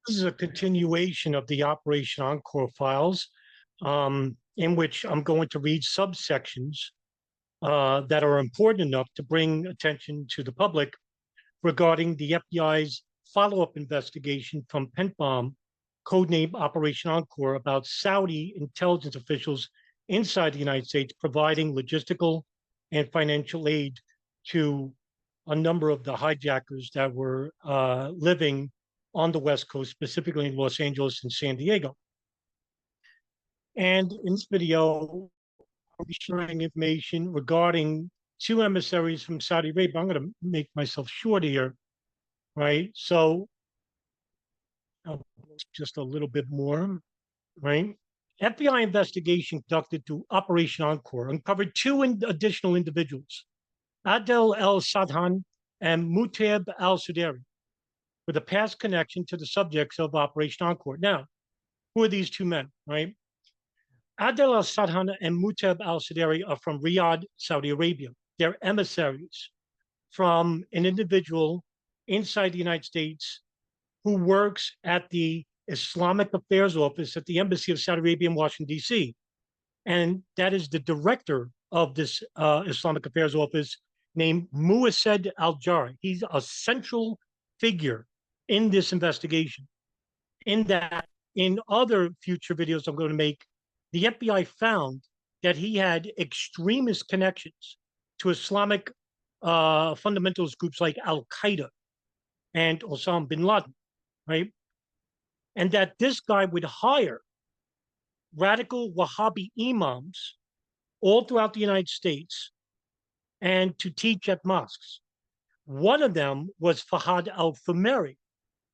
This is a continuation of the Operation Encore files, in which I'm going to read subsections that are important enough to bring attention to the public regarding the FBI's follow-up investigation from PENTTBOM, codenamed Operation Encore, about Saudi intelligence officials inside the United States providing logistical and financial aid to a number of the hijackers that were living on the West Coast, specifically in Los Angeles and San Diego. And in this video, I'll be sharing information regarding two emissaries from Saudi Arabia. I'm going to make myself short here, right? So just a little bit more, right? FBI investigation conducted through Operation Encore uncovered two additional individuals, Adel al-Sadhan and Mutaib al-Sudairy, with a past connection to the subjects of Operation Encore. Now, who are these two men, right? Adel al-Sadhan and Mutaib al-Sudairy are from Riyadh, Saudi Arabia. They're emissaries from an individual inside the United States who works at the Islamic Affairs Office at the Embassy of Saudi Arabia in Washington, D.C. And that is the director of this Islamic Affairs Office named Mutaib al-Jarrah. He's a central figure in this investigation. In that, in other future videos I'm going to make, the FBI found that he had extremist connections to Islamic fundamentalist groups like al-Qaeda and Osama bin Laden, right? And that this guy would hire radical Wahhabi imams all throughout the United States and to teach at mosques. One of them was Fahad al-Thameri,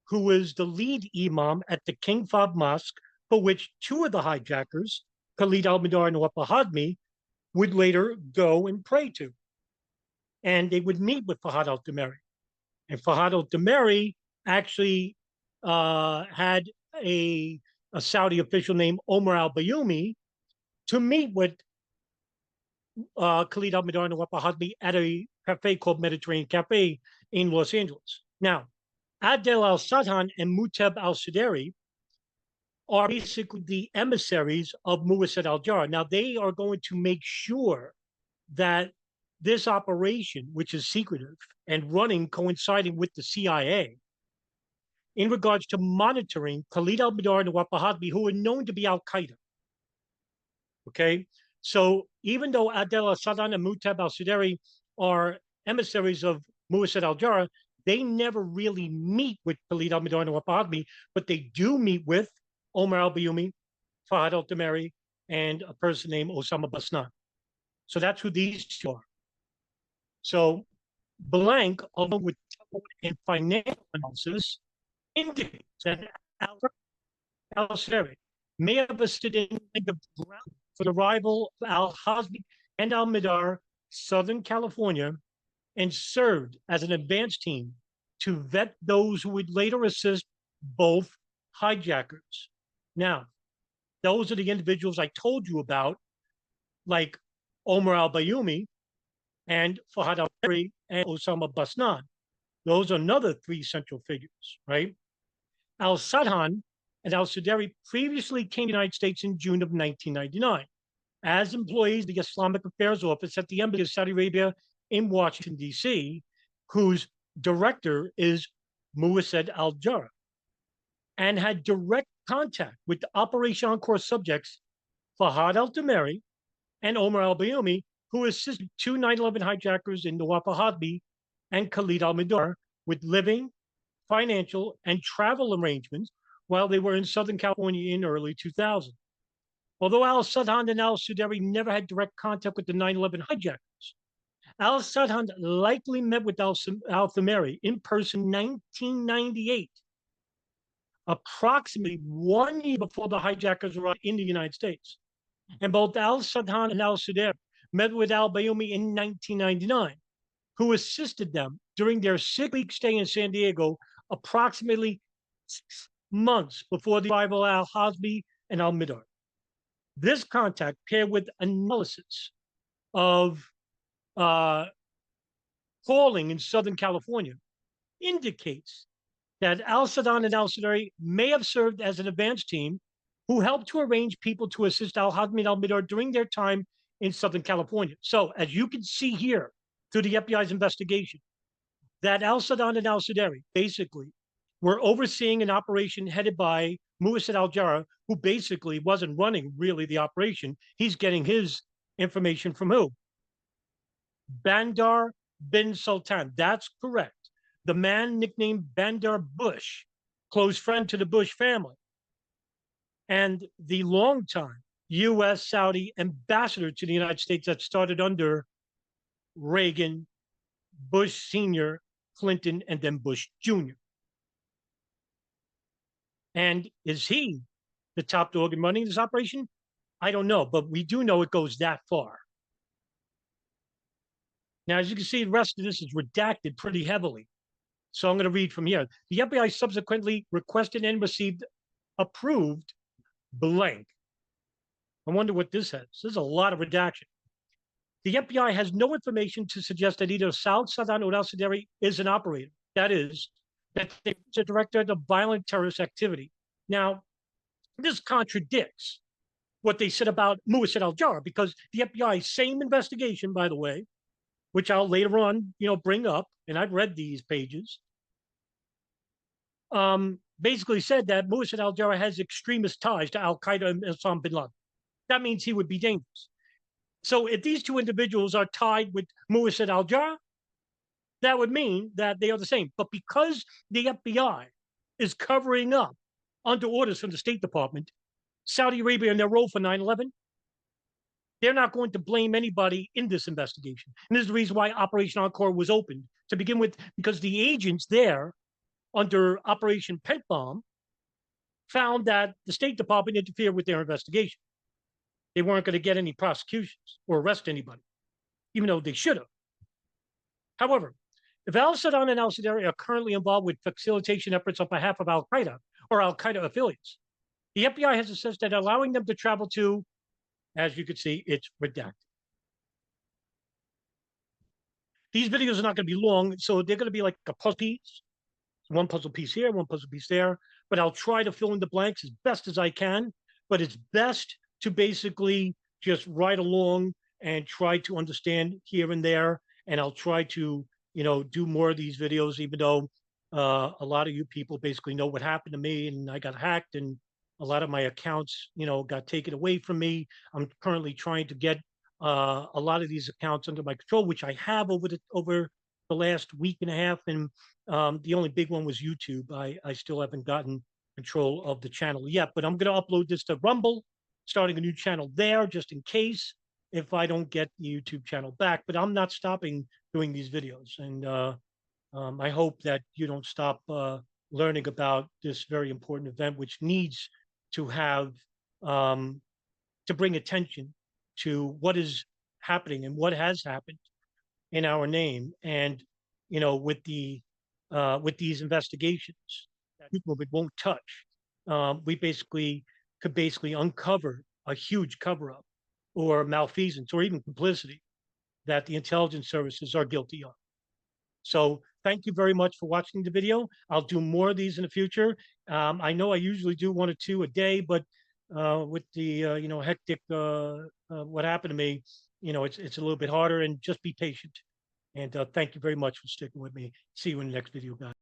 who was the lead imam at the King Fahd Mosque, for which two of the hijackers, Khalid al-Mihdhar and Nawaf al-Hazmi, would later go and pray to. And they would meet with Fahad al-Thameri. And Fahad al-Thameri actually had a Saudi official named Omar al-Bayoumi to meet with Khalid al-Mihdhar and Nawaf al-Hazmi at a cafe called Mediterranean Cafe in Los Angeles. Now, Adel al-Sadhan and Mutaib al-Sudairy are basically the emissaries of Mutaib al-Jarrah. Now, they are going to make sure that this operation, which is secretive and running coinciding with the CIA, in regards to monitoring Khalid al-Mihdhar and Nawaf al-Hazmi, who are known to be al-Qaeda. Okay? So even though Adel al-Sadhan and Mutaib al-Sudairy are emissaries of Mutaib al-Jarrah, they never really meet with Khalid al-Mihdhar and Nawaf al-Hazmi, but they do meet with Omar al-Bayoumi, Fahad al-Thameri, and a person named Osama Basnan. So that's who these two are. So blank, along with and financial analysis, indicates that al-Sudairy may have stood in the ground for the rival al-Hazmi and al-Mihdhar, Southern California, and served as an advance team to vet those who would later assist both hijackers. Now, those are the individuals I told you about, like Omar al-Bayoumi and Fahad al-Thameri and Osama Basnan. Those are another three central figures, right? Al-Sadhan and al-Sudairy previously came to the United States in June of 1999 as employees of the Islamic Affairs Office at the Embassy of Saudi Arabia in Washington, D.C., whose director is Mutaib al-Jarrah, and had direct contact with the Operation Encore subjects, Fahad al-Thameri and Omar al-Bayoumi, who assisted two 9/11 hijackers in Nawaf al-Hazmi and Khalid al-Mihdhar with living, financial, and travel arrangements while they were in Southern California in early 2000. Although al-Sadhan and al-Sudairy never had direct contact with the 9/11 hijackers, al-Sadhan likely met with al-Thameri in person in 1998, approximately 1 year before the hijackers arrived in the United States. And both al-Sadhan and al-Sudairy met with al-Bayoumi in 1999, who assisted them during their 6-week stay in San Diego, approximately 6 months before the arrival of al-Hazmi and al-Mihdhar. This contact, paired with analysis of calling in Southern California, indicates that al-Sadhan and al-Sudairy may have served as an advance team who helped to arrange people to assist al-Hazmi and al-Mihdhar during their time in Southern California. So as you can see here through the FBI's investigation, that al-Sadhan and al-Sudairy basically were overseeing an operation headed by Mutaib al-Jarrah, who basically wasn't running really the operation. He's getting his information from who? Bandar bin Sultan. That's correct. The man nicknamed Bandar Bush, close friend to the Bush family, and the longtime U.S. Saudi ambassador to the United States that started under Reagan, Bush Sr., Clinton, and then Bush Jr. And is he the top dog in running this operation? I don't know, but we do know it goes that far. Now, as you can see, the rest of this is redacted pretty heavily. So I'm going to read from here. The FBI subsequently requested and received approved blank. I wonder what this says. There's a lot of redaction. The FBI has no information to suggest that either Sadhan or al-Sudairy is an operator. That is, that they're the director of violent terrorist activity. Now, this contradicts what they said about Mutaib al-Jarrah, because the FBI, same investigation, by the way, which I'll later on, bring up, and I've read these pages, basically said that Mutaib al-Jarrah has extremist ties to al-Qaeda and Osama bin Laden. That means he would be dangerous. So if these two individuals are tied with Mutaib al-Jarrah, that would mean that they are the same. But because the FBI is covering up under orders from the State Department, Saudi Arabia and their role for 9/11, they're not going to blame anybody in this investigation. And this is the reason why Operation Encore was opened to begin with, because the agents there under Operation PENTTBOM found that the State Department interfered with their investigation. They weren't going to get any prosecutions or arrest anybody, even though they should have. However, if al-Sadhan and al-Sudairy are currently involved with facilitation efforts on behalf of al-Qaeda or al-Qaeda affiliates, the FBI has assessed that allowing them to travel to, as you can see, it's redacted. These videos are not going to be long, so they're going to be like a puzzle piece. One puzzle piece here, one puzzle piece there, but I'll try to fill in the blanks as best as I can. But it's best to basically just ride along and try to understand here and there. And I'll try to, do more of these videos, even though a lot of you people basically know what happened to me, and I got hacked, and a lot of my accounts, got taken away from me. I'm currently trying to get a lot of these accounts under my control, which I have over the last week and a half. And the only big one was YouTube. I still haven't gotten control of the channel yet, but I'm going to upload this to Rumble, starting a new channel there, just in case if I don't get the YouTube channel back. But I'm not stopping doing these videos. And I hope that you don't stop learning about this very important event, which needs to have, to bring attention to what is happening and what has happened in our name. And, with these investigations that movement won't touch, we could uncover a huge cover-up or malfeasance or even complicity that the intelligence services are guilty of. So thank you very much for watching the video. I'll do more of these in the future. I know I usually do 1 or 2 a day, but with the hectic what happened to me, it's a little bit harder, and just be patient. And thank you very much for sticking with me. See you in the next video, guys.